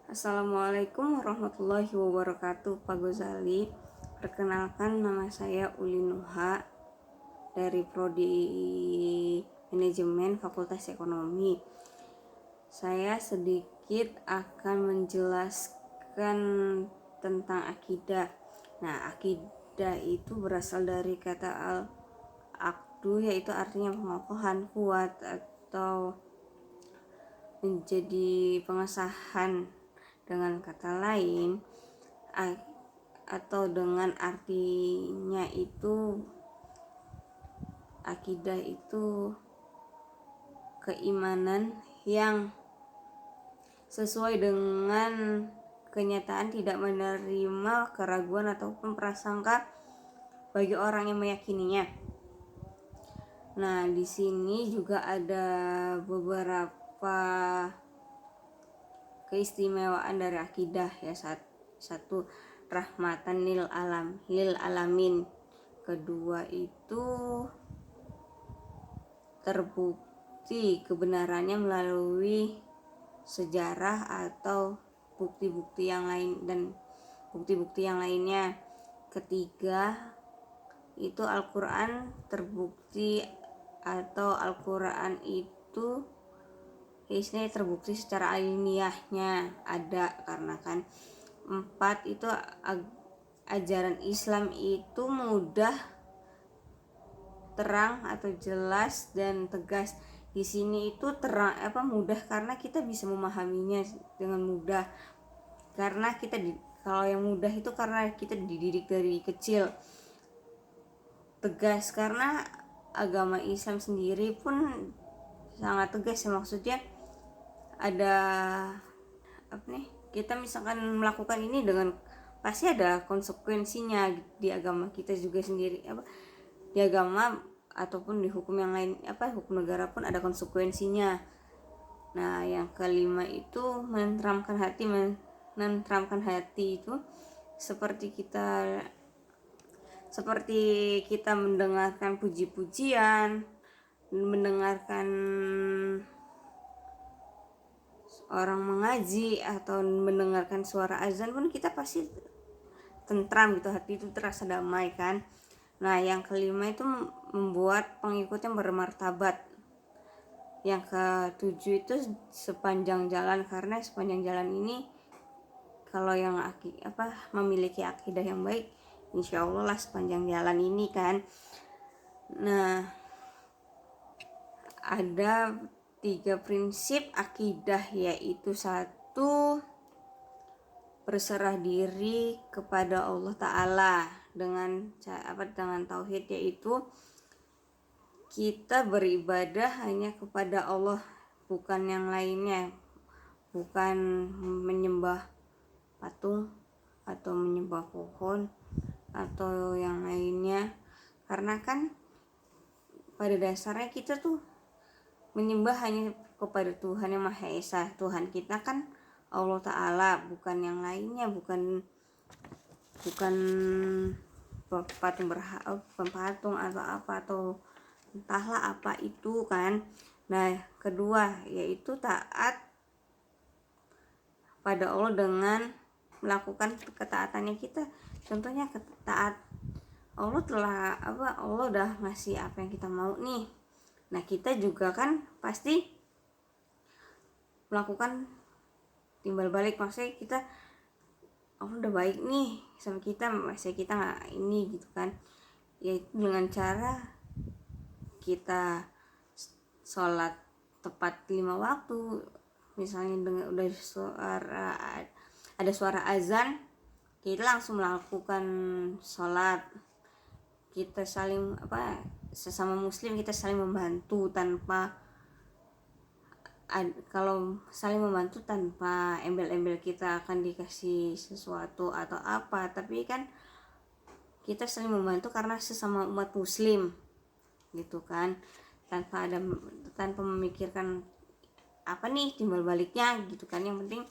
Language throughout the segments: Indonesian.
Assalamualaikum warahmatullahi wabarakatuh, Pak Gozali. Perkenalkan, nama saya Uli Nuha dari Prodi Manajemen Fakultas Ekonomi. Saya sedikit akan menjelaskan tentang akidah. Nah, akidah itu berasal dari kata al-aqdu, yaitu artinya pengokohan, kuat, atau menjadi pengesahan. Dengan kata lain, atau dengan artinya itu, akidah itu keimanan yang sesuai dengan kenyataan, tidak menerima keraguan ataupun prasangka bagi orang yang meyakininya. Nah, di sini juga ada beberapa keistimewaan dari akidah, ya. Satu, rahmatan lil alamin. Kedua itu terbukti kebenarannya melalui sejarah atau bukti-bukti yang lainnya. Ketiga itu Al-Quran terbukti, atau Al-Quran itu istilahnya terbukti secara ilmiahnya ada, karena kan. 4 itu ajaran Islam itu mudah, terang atau jelas dan tegas. Di sini itu mudah karena kita bisa memahaminya dengan mudah, karena kalau yang mudah itu karena kita dididik dari kecil. Tegas karena agama Islam sendiri pun sangat tegas, ya. Maksudnya ada kita misalkan melakukan ini dengan pasti ada konsekuensinya. Di agama kita juga sendiri, di agama ataupun di hukum yang lain, hukum negara pun ada konsekuensinya. Nah, yang kelima itu menenteramkan hati itu seperti kita mendengarkan puji-pujian, mendengarkan orang mengaji, atau mendengarkan suara azan pun kita pasti tentram gitu, hati itu terasa damai, kan. Nah, yang kelima itu membuat pengikutnya bermartabat. Yang ketujuh itu sepanjang jalan, karena sepanjang jalan ini kalau yang memiliki akidah yang baik, insya Allah lah sepanjang jalan ini, kan. Nah, ada 3 prinsip akidah, yaitu 1, berserah diri kepada Allah Ta'ala dengan tauhid, yaitu kita beribadah hanya kepada Allah, bukan yang lainnya, bukan menyembah patung atau menyembah pohon atau yang lainnya, karena kan pada dasarnya kita tuh menyembah hanya kepada Tuhan yang Maha Esa. Tuhan kita kan Allah Ta'ala, bukan yang lainnya, bukan patung atau apa, atau entahlah apa itu, kan. Nah, kedua yaitu taat pada Allah dengan melakukan ketaatannya kita. Contohnya taat Allah Allah udah ngasih apa yang kita mau nih. Nah, kita juga kan pasti melakukan timbal balik, maksudnya kita Allah udah baik nih sama kita, masih kita nggak ini gitu, kan. Yaitu dengan cara kita sholat tepat 5 waktu. Misalnya udah ada suara azan, kita langsung melakukan sholat. Kita saling sesama muslim kita saling membantu kalau saling membantu tanpa embel-embel kita akan dikasih sesuatu atau apa, tapi kan kita saling membantu karena sesama umat muslim gitu, kan, tanpa memikirkan timbal baliknya gitu, kan. Yang penting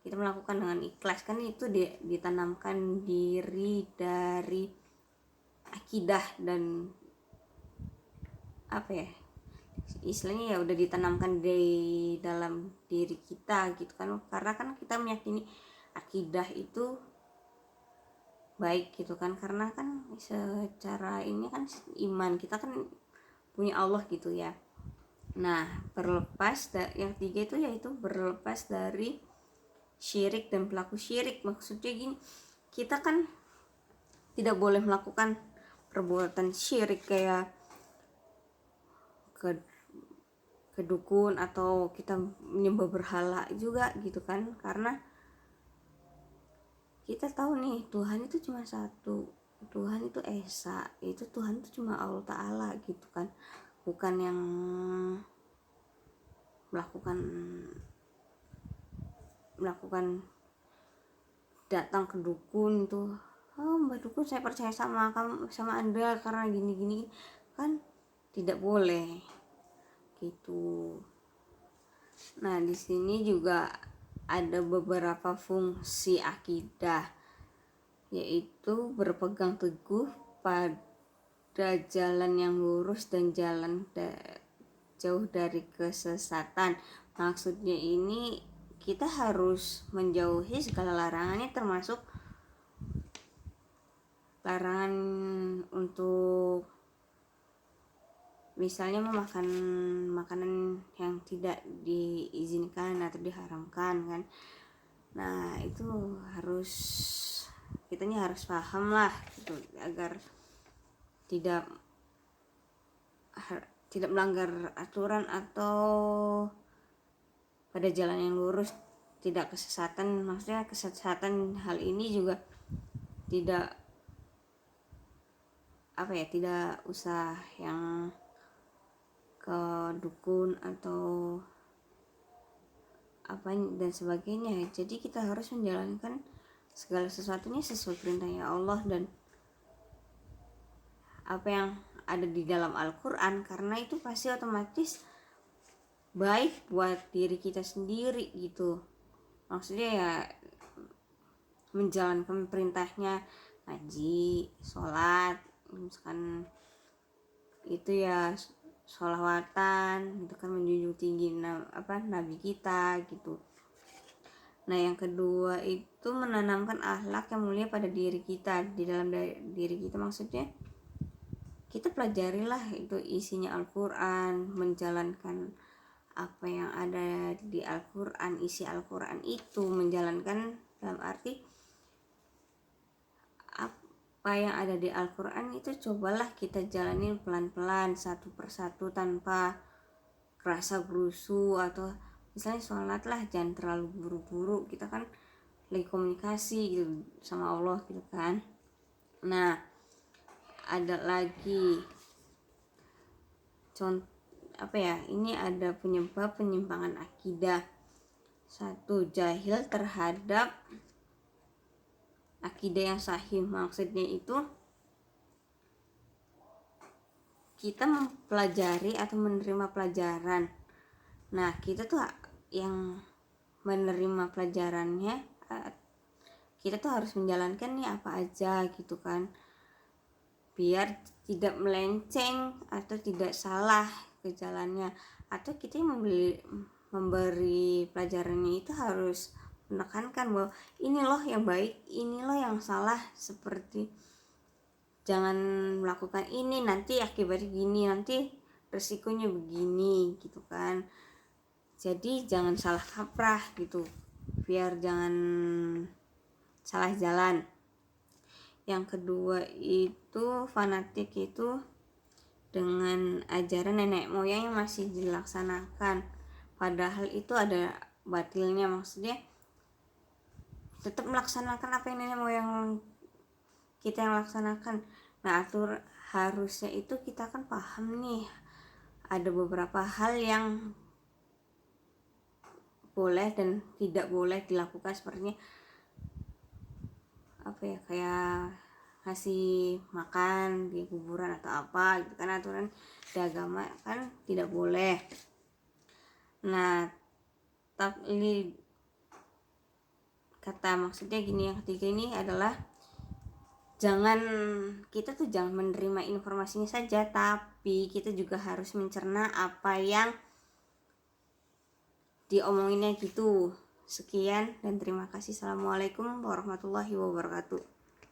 kita melakukan dengan ikhlas, kan. Itu ditanamkan diri dari akidah dan istilahnya ya udah ditanamkan di dalam diri kita gitu kan, karena kan kita meyakini akidah itu baik gitu kan, karena kan secara ini kan iman kita kan punya Allah gitu ya. Nah, yang ketiga itu yaitu berlepas dari syirik dan pelaku syirik. Maksudnya gini, kita kan tidak boleh melakukan perbuatan syirik kayak ke dukun atau kita menyembah berhala juga gitu kan, karena kita tahu nih Tuhan itu cuma satu, Tuhan itu esa, itu Tuhan itu cuma Allah Ta'ala gitu kan, bukan yang melakukan datang ke dukun tuh, oh mbak dukun saya percaya sama kamu, sama anda karena gini kan, tidak boleh gitu. Nah di sini juga ada beberapa fungsi akidah, yaitu berpegang teguh pada jalan yang lurus dan jalan jauh dari kesesatan. Maksudnya ini kita harus menjauhi segala larangannya, termasuk larangan untuk misalnya memakan makanan yang tidak diizinkan atau diharamkan kan. Nah itu kitanya harus paham lah gitu, agar tidak melanggar aturan atau pada jalan yang lurus, tidak kesesatan. Maksudnya kesesatan hal ini juga tidak tidak usah yang ke dukun atau apa dan sebagainya. Jadi kita harus menjalankan segala sesuatunya sesuai perintahnya Allah dan apa yang ada di dalam Al-Quran, karena itu pasti otomatis baik buat diri kita sendiri gitu. Maksudnya ya menjalankan perintahnya, ngaji, sholat, misalkan itu ya sholawatan gitu kan, menjunjung tinggi nabi kita gitu. Nah yang kedua itu menanamkan akhlak yang mulia pada diri kita, di dalam diri kita. Maksudnya kita pelajarilah itu isinya Al-Quran, menjalankan apa yang ada di Al-Quran, isi Al-Quran itu menjalankan dalam arti apa yang ada di Al-Quran itu cobalah kita jalanin pelan-pelan satu persatu tanpa kerasa berusuh, atau misalnya sholat lah jangan terlalu buru-buru, kita kan lagi komunikasi gitu sama Allah gitu kan. Nah ada lagi contoh ini ada penyebab penyimpangan akidah. Satu, jahil terhadap akidah yang sahih. Maksudnya itu kita mempelajari atau menerima pelajaran. Nah kita tuh yang menerima pelajarannya, kita tuh harus menjalankan nih apa aja gitu kan, biar tidak melenceng atau tidak salah ke jalannya. Atau kita yang memberi pelajarannya itu harus menekankan bahwa ini loh yang baik, ini loh yang salah, seperti jangan melakukan ini nanti akibatnya gini, nanti resikonya begini gitu kan. Jadi jangan salah kaprah gitu, biar jangan salah jalan. Yang kedua itu fanatik itu dengan ajaran nenek moyang yang masih dilaksanakan, padahal itu ada batilnya. Maksudnya tetap melaksanakan apa yang nenek moyang kita yang laksanakan. Nah harusnya itu kita kan paham nih, ada beberapa hal yang boleh dan tidak boleh dilakukan, sepertinya kayak ngasih makan di kuburan atau apa gitu kan, aturan di agama kan tidak boleh. Nah tapi maksudnya gini, yang ketiga ini adalah kita tuh jangan menerima informasinya saja, tapi kita juga harus mencerna apa yang diomonginnya gitu. Sekian dan terima kasih. Assalamualaikum warahmatullahi wabarakatuh.